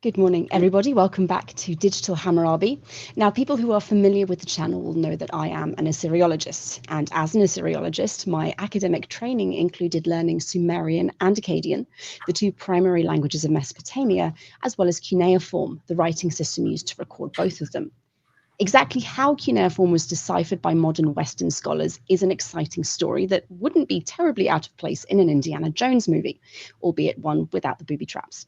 Good morning, everybody. Welcome back to Digital Hammurabi. Now, people who are familiar with the channel will know that I am an Assyriologist. And as an Assyriologist, my academic training included learning Sumerian and Akkadian, the two primary languages of Mesopotamia, as well as cuneiform, the writing system used to record both of them. Exactly how cuneiform was deciphered by modern Western scholars is an exciting story that wouldn't be terribly out of place in an Indiana Jones movie, albeit one without the booby traps.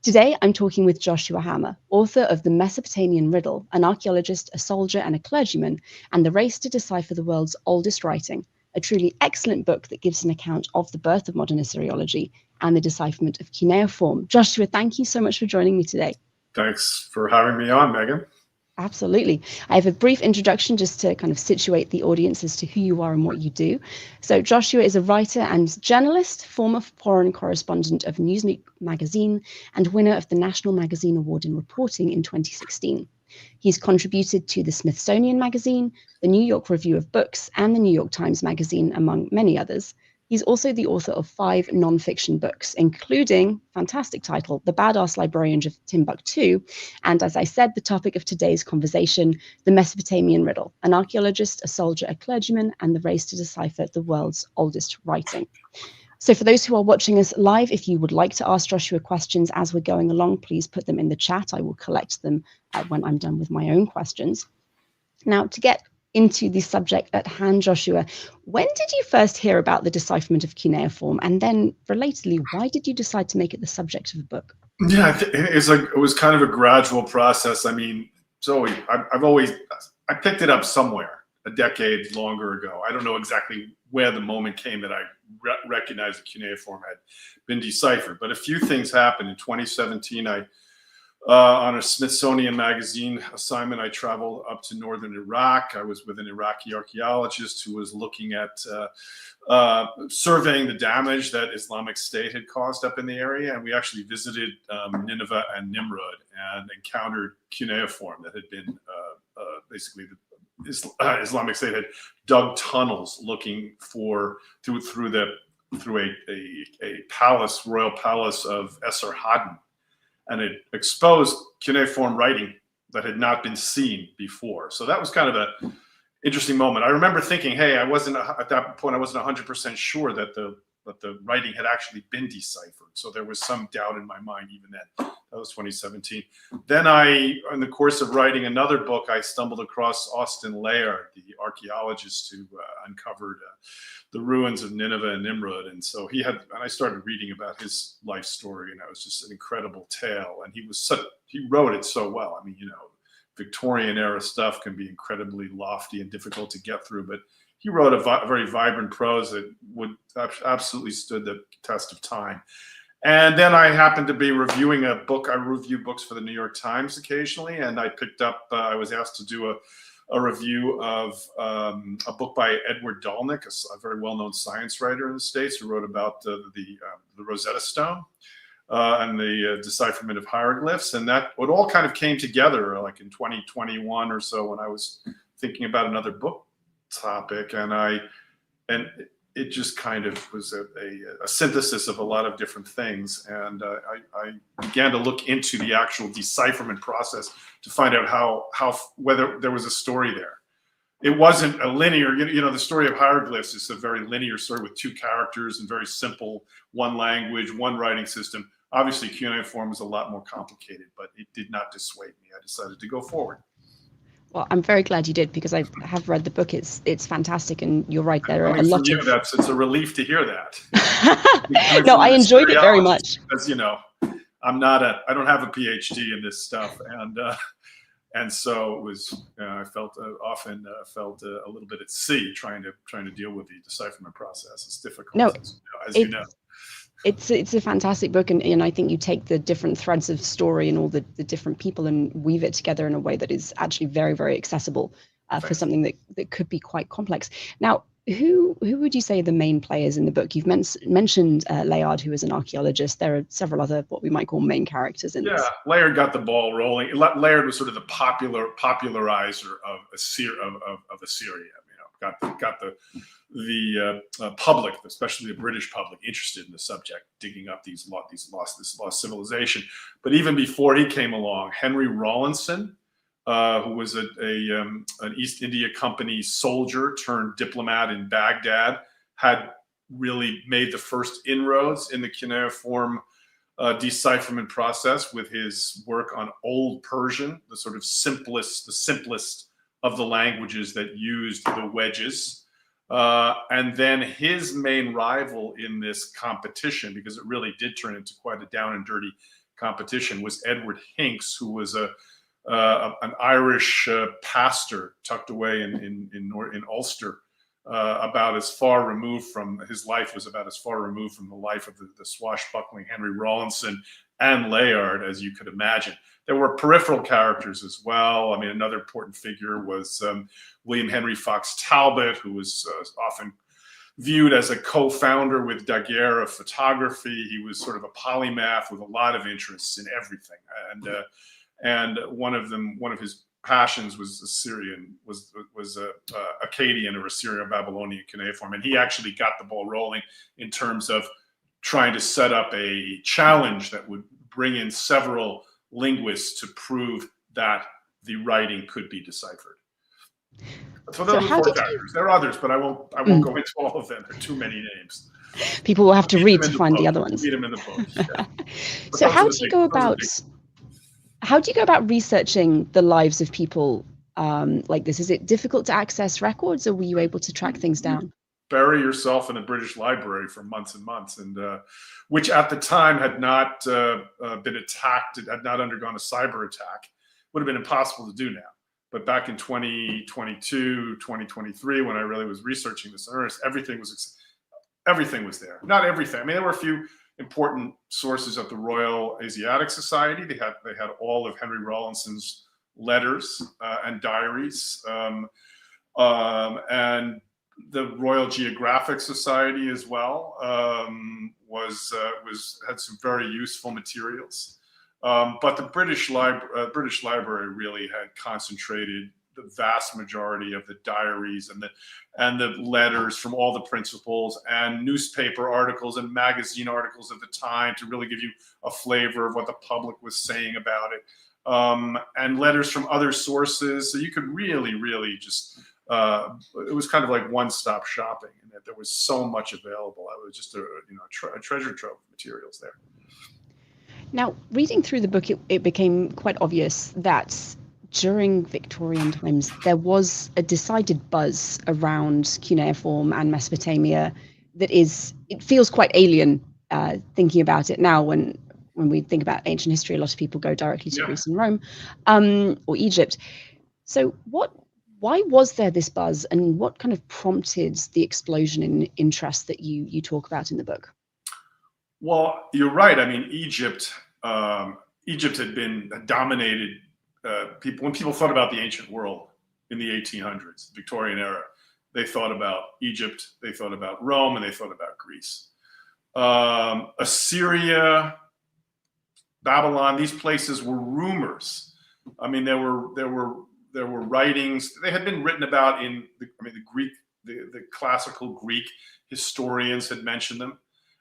Today, I'm talking with Joshua Hammer, author of The Mesopotamian Riddle, an archaeologist, a soldier, and a clergyman, and the race to decipher the world's oldest writing, a truly excellent book that gives an account of the birth of modern Assyriology and the decipherment of cuneiform. Joshua, thank you so much for joining me today. Thanks for having me on, Megan. Absolutely. I have a brief introduction just to kind of situate the audience as to who you are and what you do. So Joshua is a writer and journalist, former foreign correspondent of Newsweek magazine, and winner of the National Magazine Award in Reporting in 2016. He's contributed to the Smithsonian Magazine, the New York Review of Books, and the New York Times Magazine, among many others. He's also the author of 5 nonfiction books, including, fantastic title, The Badass Librarian of Timbuktu, and as I said, the topic of today's conversation, The Mesopotamian Riddle, an archaeologist, a soldier, a clergyman, and the race to decipher the world's oldest writing. So for those who are watching us live, if you would like to ask Joshua questions as we're going along, please put them in the chat. I will collect them when I'm done with my own questions. Now, to get into the subject at hand, Joshua, when did you first hear about the decipherment of cuneiform? And then, relatedly, why did you decide to make it the subject of a book? Yeah, it was kind of a gradual process. I mean, I picked it up somewhere a decade longer ago. I don't know exactly where the moment came that I recognized the cuneiform had been deciphered, but a few things happened. In 2017, on a Smithsonian Magazine assignment, I traveled up to northern Iraq. I was with an Iraqi archaeologist who was looking at surveying the damage that Islamic State had caused up in the area. And we actually visited Nineveh and Nimrud and encountered cuneiform that had been basically the Islamic State had dug tunnels looking for through a palace, royal palace of Esarhaddon. And it exposed cuneiform writing that had not been seen before. So that was kind of an interesting moment. I remember thinking, hey, at that point, I wasn't 100% sure that the writing had actually been deciphered. So there was some doubt in my mind even then. That was 2017. Then in the course of writing another book, I stumbled across Austin Layard, the archaeologist who uncovered the ruins of Nineveh and Nimrud. And so and I started reading about his life story, and it was just an incredible tale. And he wrote it so well. I mean, Victorian era stuff can be incredibly lofty and difficult to get through, but he wrote a very vibrant prose that would absolutely stood the test of time. And then I happened to be reviewing a book. I review books for the New York Times occasionally, and I picked up, I was asked to do a review of a book by Edward Dolnick, a very well-known science writer in the States, who wrote about the Rosetta Stone and the decipherment of hieroglyphs. And that it all kind of came together like in 2021 or so when I was thinking about another book topic, and it just kind of was a synthesis of a lot of different things. And I began to look into the actual decipherment process to find out whether there was a story there. It wasn't a linear, the story of hieroglyphs is a very linear story with 2 characters and very simple, one language, one writing system. Obviously, cuneiform is a lot more complicated, but it did not dissuade me. I decided to go forward. Well, I'm very glad you did, because I have read the book. It's fantastic, and you're right. There are a lot of. It's a relief to hear that. No, I enjoyed it very much. Because I don't have a PhD in this stuff, and so it was. I often felt a little bit at sea trying to deal with the decipherment process. It's difficult. No, as you know. It's a fantastic book, and I think you take the different threads of story and all the different people and weave it together in a way that is actually very, very accessible for something that could be quite complex. Now, who would you say are the main players in the book? You've mentioned Layard, who is an archaeologist. There are several other what we might call main characters in this. Yeah, Layard got the ball rolling. Layard was sort of the popularizer of Assyria. got the public, especially the British public, interested in the subject, digging up this lost civilization. But even before he came along, Henry Rawlinson, who was an East India Company soldier turned diplomat in Baghdad, had really made the first inroads in the cuneiform decipherment process with his work on Old Persian, the sort of simplest of the languages that used the wedges. And then his main rival in this competition, because it really did turn into quite a down and dirty competition, was Edward Hincks, who was an Irish pastor tucked away in Ulster. About as far removed from his life was about as far removed from the life of the swashbuckling Henry Rawlinson and Layard as you could imagine. There were peripheral characters as well. I mean, another important figure was William Henry Fox Talbot, who was often viewed as a co-founder with Daguerre of photography. He was sort of a polymath with a lot of interests in everything, and one of his passions was Assyrian, was Akkadian or Assyrian-Babylonian cuneiform, and he actually got the ball rolling in terms of trying to set up a challenge that would bring in several linguists to prove that the writing could be deciphered. So those are 4 characters. There are others, but I won't go into all of them. There are too many names. People will have to read to find the other ones. Read them in the books. Yeah. So how do you go about researching the lives of people like this? Is it difficult to access records, or were you able to track things down? Bury yourself in a British library for months and months, and which at the time had not been attacked, it had not undergone a cyber attack. Would have been impossible to do now. But back in 2022, 2023, when I really was researching this in earnest, everything was there. Not everything. I mean, there were a few important sources of the Royal Asiatic Society. They had all of Henry Rawlinson's letters and diaries, and the Royal Geographic Society as well had some very useful materials. But the British Library really had concentrated the vast majority of the diaries and the letters from all the principals and newspaper articles and magazine articles of the time to really give you a flavor of what the public was saying about it, and letters from other sources. So you could really just it was kind of like one-stop shopping, in that there was so much available. It was just a treasure trove of materials there. Now, reading through the book, it became quite obvious that during Victorian times, there was a decided buzz around cuneiform and Mesopotamia it feels quite alien thinking about it now. When we think about ancient history, a lot of people go directly to Greece and Rome or Egypt. So why was there this buzz, and what kind of prompted the explosion in interest that you talk about in the book? Well, you're right. I mean, Egypt had dominated people. When people thought about the ancient world in the 1800s, Victorian era, they thought about Egypt, they thought about Rome, and they thought about Greece. Assyria, Babylon, these places were rumors. I mean, there were writings. They had been written about in the classical Greek historians had mentioned them.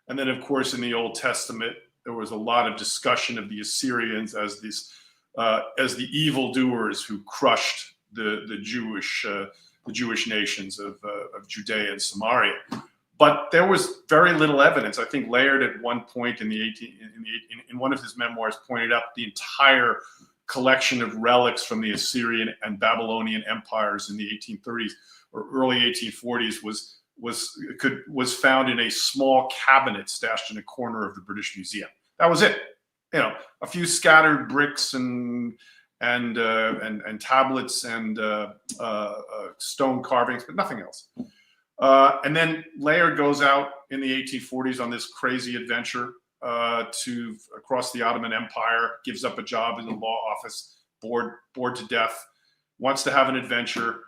And then, of course, in the Old Testament, there was a lot of discussion of the Assyrians as the evildoers who crushed the Jewish nations of Judea and Samaria. But there was very little evidence. I think Layard at one point in one of his memoirs pointed out the entire collection of relics from the Assyrian and Babylonian empires in the 1830s or early 1840s was found in a small cabinet stashed in a corner of the British Museum. That was it. A few scattered bricks and tablets and stone carvings, but nothing else. And then Layard goes out in the 1840s on this crazy adventure across the Ottoman Empire, gives up a job in the law office, bored to death, wants to have an adventure,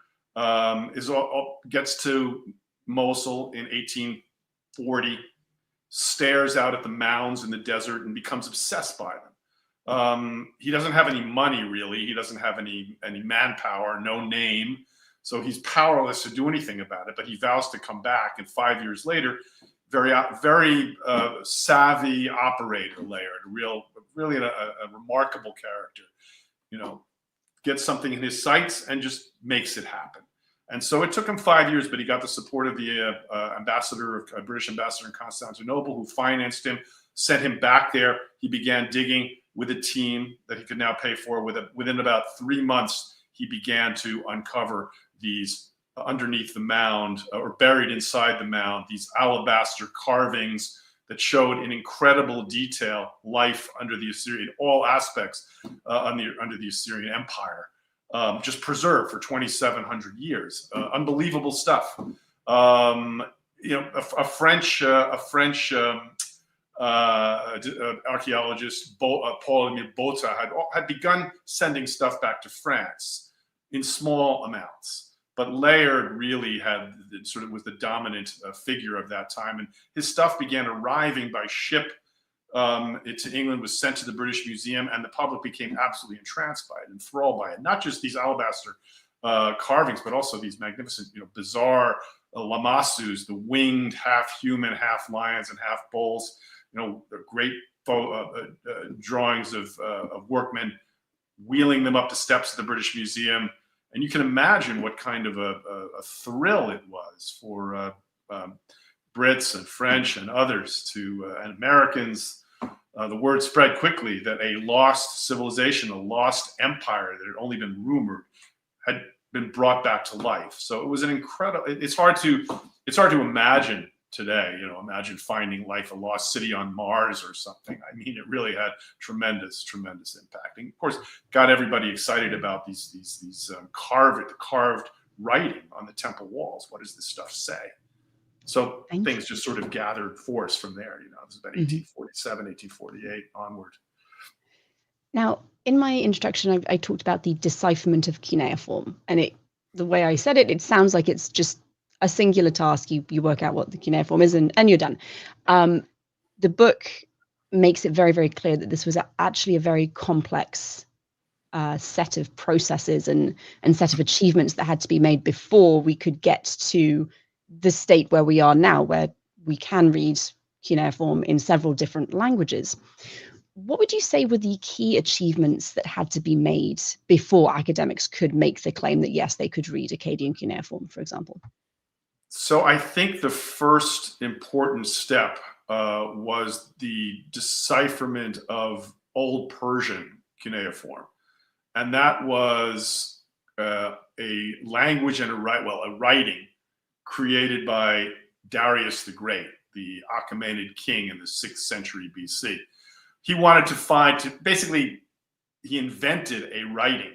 gets to Mosul in 1840, stares out at the mounds in the desert and becomes obsessed by them. He doesn't have any money, really. He doesn't have any manpower, no name. So he's powerless to do anything about it, but he vows to come back. And 5 years later, very savvy operator, Layard, really a remarkable character, gets something in his sights and just makes it happen. And so it took him 5 years, but he got the support of the British ambassador in Constantinople, who financed him, sent him back there. He began digging with a team that he could now pay for. Within about 3 months, he began to uncover these underneath the mound, or buried inside the mound, these alabaster carvings that showed in incredible detail life under the Assyrian, all aspects under the Assyrian Empire, just preserved for 2,700 years. Unbelievable stuff. A French archaeologist, Paul-Émile Botta, had begun sending stuff back to France in small amounts. But Layard really was the dominant figure of that time. And his stuff began arriving by ship to England, was sent to the British Museum, and the public became absolutely entranced by it, enthralled by it. Not just these alabaster carvings, but also these magnificent, bizarre lamassus, the winged half-human, half-lions and half-bulls, great drawings of workmen wheeling them up the steps of the British Museum. And you can imagine what kind of a thrill it was for Brits and French and others and Americans. The word spread quickly that a lost civilization, a lost empire that had only been rumored, had been brought back to life. So it was an incredible. It's hard to imagine today. Imagine finding a lost city on Mars or something. I mean, it really had tremendous impact. And of course, got everybody excited about these carved writing on the temple walls. What does this stuff say? So things just sort of gathered force from there. This is about 1847, 1848 onward. Now, in my introduction, I talked about the decipherment of cuneiform, and the way I said it, it sounds like it's just a singular task. You work out what the cuneiform is, and you're done. The book makes it very, very clear that this was actually a very complex set of processes and set of achievements that had to be made before we could get to the state where we are now, where we can read cuneiform in several different languages. What would you say were the key achievements that had to be made before academics could make the claim that, yes, they could read Akkadian cuneiform, for example? So I think the first important step was the decipherment of Old Persian cuneiform. And that was a language and a writing created by Darius the Great, the Achaemenid king in the 6th century BC. He wanted he invented a writing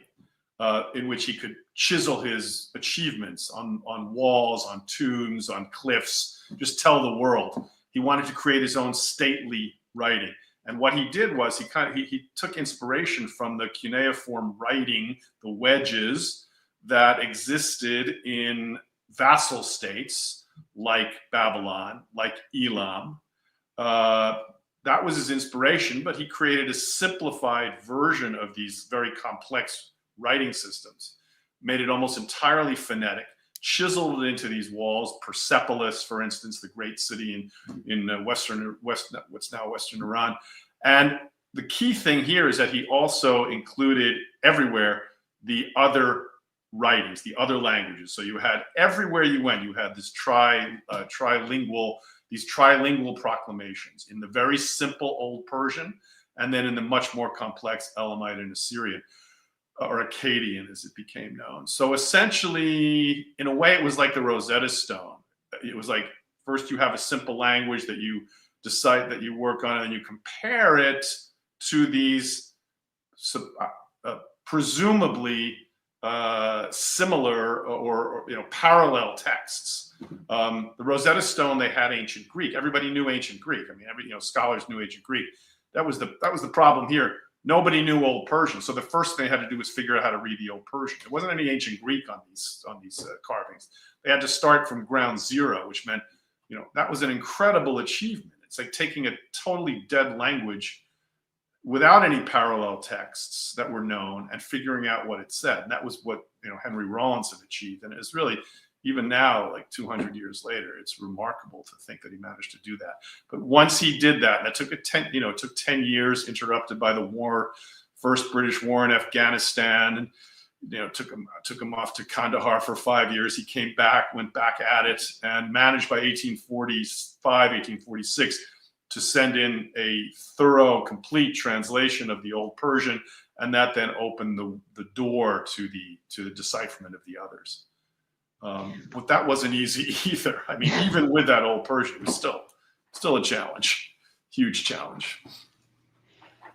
in which he could chisel his achievements on walls, on tombs, on cliffs, just tell the world. He wanted to create his own stately writing. And what he did was he took inspiration from the cuneiform writing, the wedges that existed in vassal states like Babylon, like Elam. That was his inspiration, but he created a simplified version of these very complex writing systems, made it almost entirely phonetic, chiseled it into these walls. Persepolis, for instance, the great city in what's now Western Iran. And the key thing here is that he also included everywhere the other writings, the other languages. So you had, everywhere you went, you had this trilingual proclamations in the very simple Old Persian, and then in the much more complex Elamite and Assyrian, or Akkadian as it became known. So essentially, in a way, it was like the Rosetta Stone. It was like, first you have a simple language that you decide that you work on, and you compare it to these presumably similar or parallel texts. The Rosetta Stone, they had ancient Greek. Everybody knew ancient Greek. I mean, scholars knew ancient Greek. That was the problem here. Nobody knew Old Persian. So the first thing they had to do was figure out how to read the Old Persian. There wasn't any ancient Greek on these carvings. They had to start from ground zero, which meant, that was an incredible achievement. It's like taking a totally dead language without any parallel texts that were known and figuring out what it said. And that was what Henry Rollins had achieved. And it's really, even now, like 200 years later, it's remarkable to think that he managed to do that. But once he did that, and it took it took 10 years, interrupted by the war, first British war in Afghanistan, and took him off to Kandahar for 5 years. He came back, went back at it, and managed by 1845, 1846 to send in a thorough, complete translation of the Old Persian, and that then opened the door to the decipherment of the others. But that wasn't easy either. I mean, even with that Old Persian, it was still a challenge, huge challenge.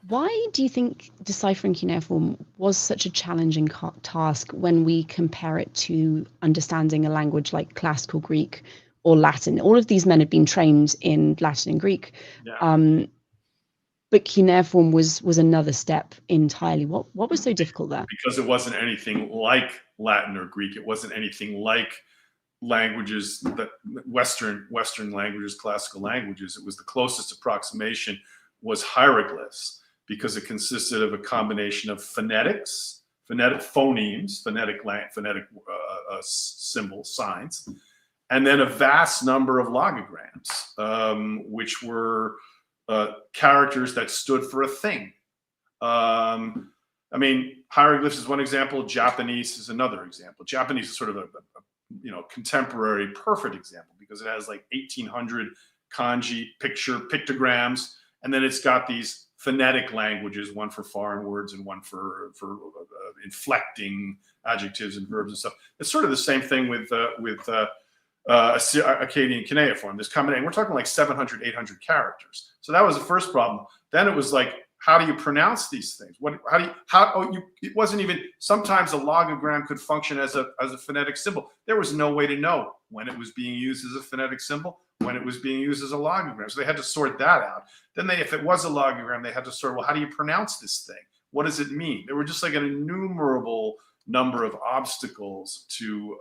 Why do you think deciphering cuneiform was such a challenging task when we compare it to understanding a language like classical Greek or Latin? All of these men had been trained in Latin and Greek, Yeah. but cuneiform was another step entirely. What was so difficult there? Because it wasn't anything like Latin or Greek. It wasn't anything like languages that Western languages, classical languages. It was the closest approximation was hieroglyphs, because it consisted of a combination of phonetics, phonetic phonemes, phonetic symbol signs, and then a vast number of logograms, which were characters that stood for a thing. I mean, hieroglyphs is one example. Japanese is another example. Japanese is sort of a contemporary perfect example, because it has like 1800 kanji pictograms, and then it's got these phonetic languages, one for foreign words and one for inflecting adjectives and verbs and stuff. It's sort of the same thing with Akkadian cuneiform. This combination, we're talking like 700, 800 characters. So that was the first problem. Then it was like, how do you pronounce these things? It wasn't even, sometimes a logogram could function as a phonetic symbol. There was no way to know when it was being used as a phonetic symbol, when it was being used as a logogram. So they had to sort that out. Then if it was a logogram, they had to sort, well, how do you pronounce this thing? What does it mean? There were just like an innumerable number of obstacles to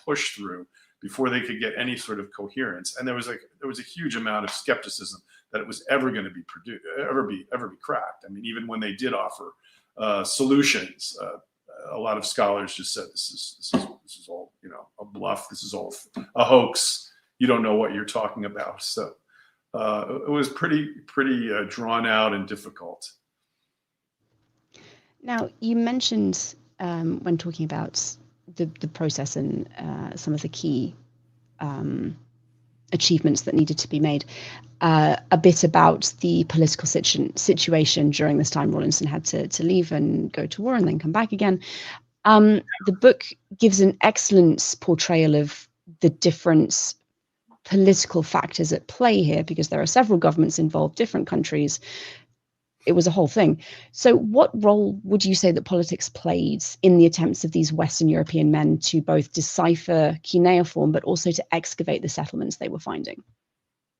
push through before they could get any sort of coherence. And there was a huge amount of skepticism that it was ever going to be produced, ever be cracked. I mean, even when they did offer solutions, a lot of scholars just said, this is all a bluff. This is all a hoax. You don't know what you're talking about. So it was pretty drawn out and difficult. Now, you mentioned when talking about the process and some of the key achievements that needed to be made, a bit about the political situation during this time. Rawlinson had to leave and go to war and then come back again. The book gives an excellent portrayal of the different political factors at play here, because there are several governments involved, different countries. It was a whole thing. So what role would you say that politics played in the attempts of these Western European men to both decipher cuneiform, but also to excavate the settlements they were finding?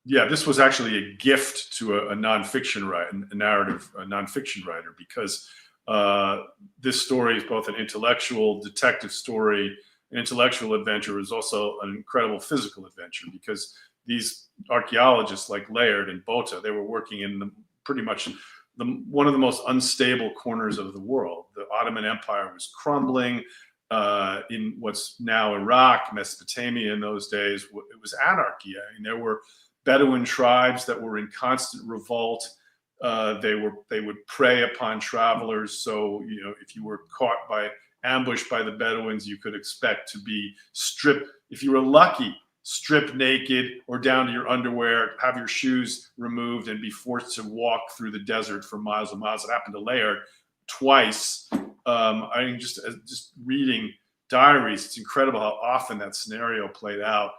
Yeah, this was actually a gift to a nonfiction writer, a nonfiction writer, because this story is both an intellectual detective story, an intellectual adventure. It was also an incredible physical adventure, because these archaeologists like Layard and Botha, they were working in pretty much one of the most unstable corners of the world. The Ottoman Empire was crumbling. In what's now Iraq, Mesopotamia in those days, it was anarchy. I mean, there were Bedouin tribes that were in constant revolt. They would prey upon travelers. So, if you were ambushed by the Bedouins, you could expect to be stripped. If you were lucky, stripped naked or down to your underwear, have your shoes removed, and be forced to walk through the desert for miles and miles. It happened to Layard twice. I mean, just reading diaries, it's incredible how often that scenario played out.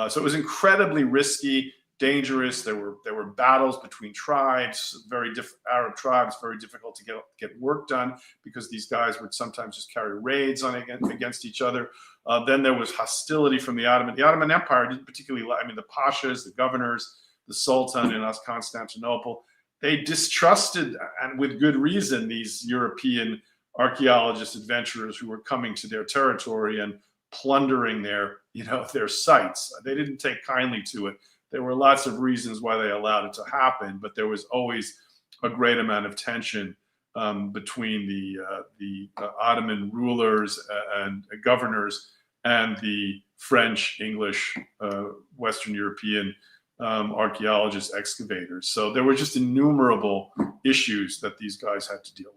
So it was incredibly risky, dangerous. There were battles between tribes, Arab tribes, very difficult to get work done, because these guys would sometimes just carry raids against each other. Then there was hostility from the Ottoman Empire didn't particularly like, I mean, the pashas, the governors, the Sultan in Constantinople, they distrusted, and with good reason, these European archaeologists, adventurers who were coming to their territory and plundering their sites. They didn't take kindly to it. There were lots of reasons why they allowed it to happen, but there was always a great amount of tension between the Ottoman rulers and governors and the French, English, Western European archaeologists, excavators. So there were just innumerable issues that these guys had to deal with.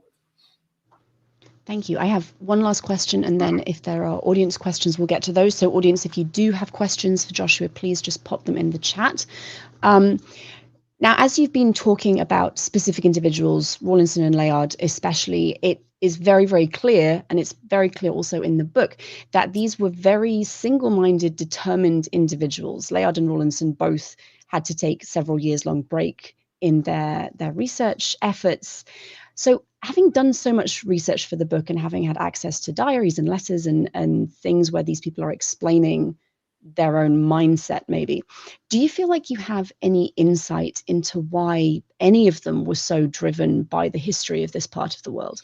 Thank you. I have one last question, and then if there are audience questions, we'll get to those. So audience, if you do have questions for Joshua, please just pop them in the chat. Now, as you've been talking about specific individuals, Rawlinson and Layard especially, it is very, very clear, and it's very clear also in the book, that these were very single-minded, determined individuals. Layard and Rawlinson both had to take several years-long break in their research efforts. So having done so much research for the book and having had access to diaries and letters and things where these people are explaining their own mindset, maybe, do you feel like you have any insight into why any of them were so driven by the history of this part of the world?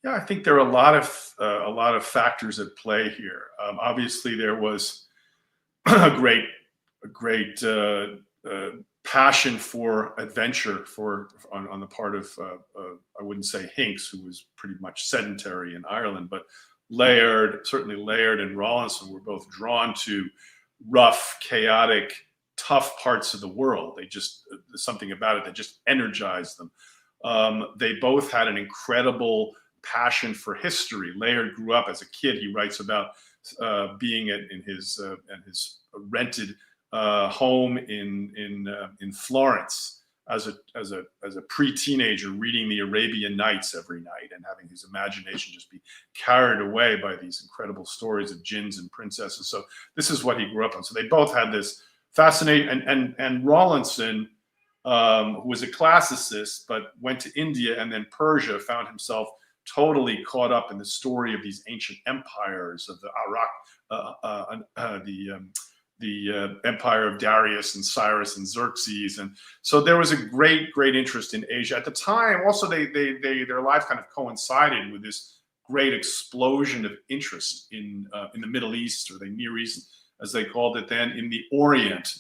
Yeah, I think there are a lot of factors at play here. Obviously, there was a great passion for adventure on the part of I wouldn't say Hincks, who was pretty much sedentary in Ireland, but certainly Layard and Rawlinson were both drawn to rough, chaotic, tough parts of the world. There's something about it that just energized them. They both had an incredible passion for history. Layard grew up as a kid. He writes about being in his rented home in Florence as a pre-teenager, reading the Arabian Nights every night and having his imagination just be carried away by these incredible stories of jinns and princesses. So this is what he grew up on. So they both had this fascinating, and Rawlinson, who was a classicist but went to India and then Persia, found himself totally caught up in the story of these ancient empires of the the empire of Darius and Cyrus and Xerxes. And so there was a great interest in Asia at the time. Also, their lives kind of coincided with this great explosion of interest in the Middle East, or the Near East, as they called it then, in the Orient.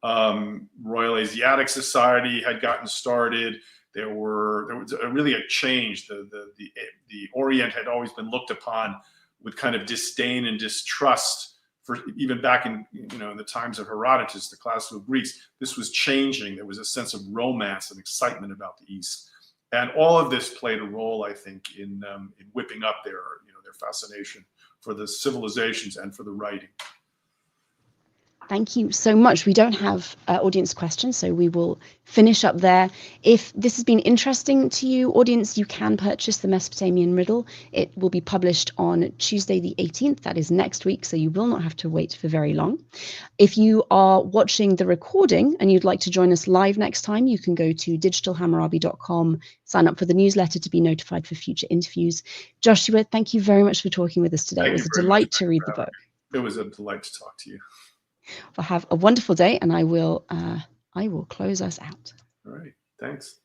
Royal Asiatic Society had gotten started. There was really a change. The Orient had always been looked upon with kind of disdain and distrust, for even back in the times of Herodotus, the classical Greeks. This was changing. There was a sense of romance and excitement about the East, and all of this played a role, I think, in whipping up their fascination for the civilizations and for the writing. Thank you so much. We don't have audience questions, so we will finish up there. If this has been interesting to you, audience, you can purchase the Mesopotamian Riddle. It will be published on Tuesday the 18th. That is next week, so you will not have to wait for very long. If you are watching the recording and you'd like to join us live next time, you can go to digitalhammurabi.com, sign up for the newsletter to be notified for future interviews. Joshua, thank you very much for talking with us today. It was a delight to read the book. It was a delight to talk to you. Well, have a wonderful day, and I will close us out. All right. Thanks.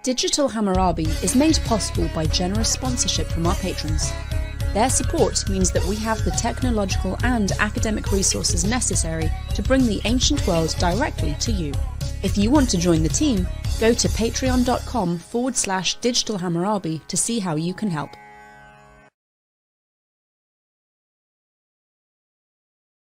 Digital Hammurabi is made possible by generous sponsorship from our patrons. Their support means that we have the technological and academic resources necessary to bring the ancient world directly to you. If you want to join the team, go to patreon.com/digitalhammurabi to see how you can help.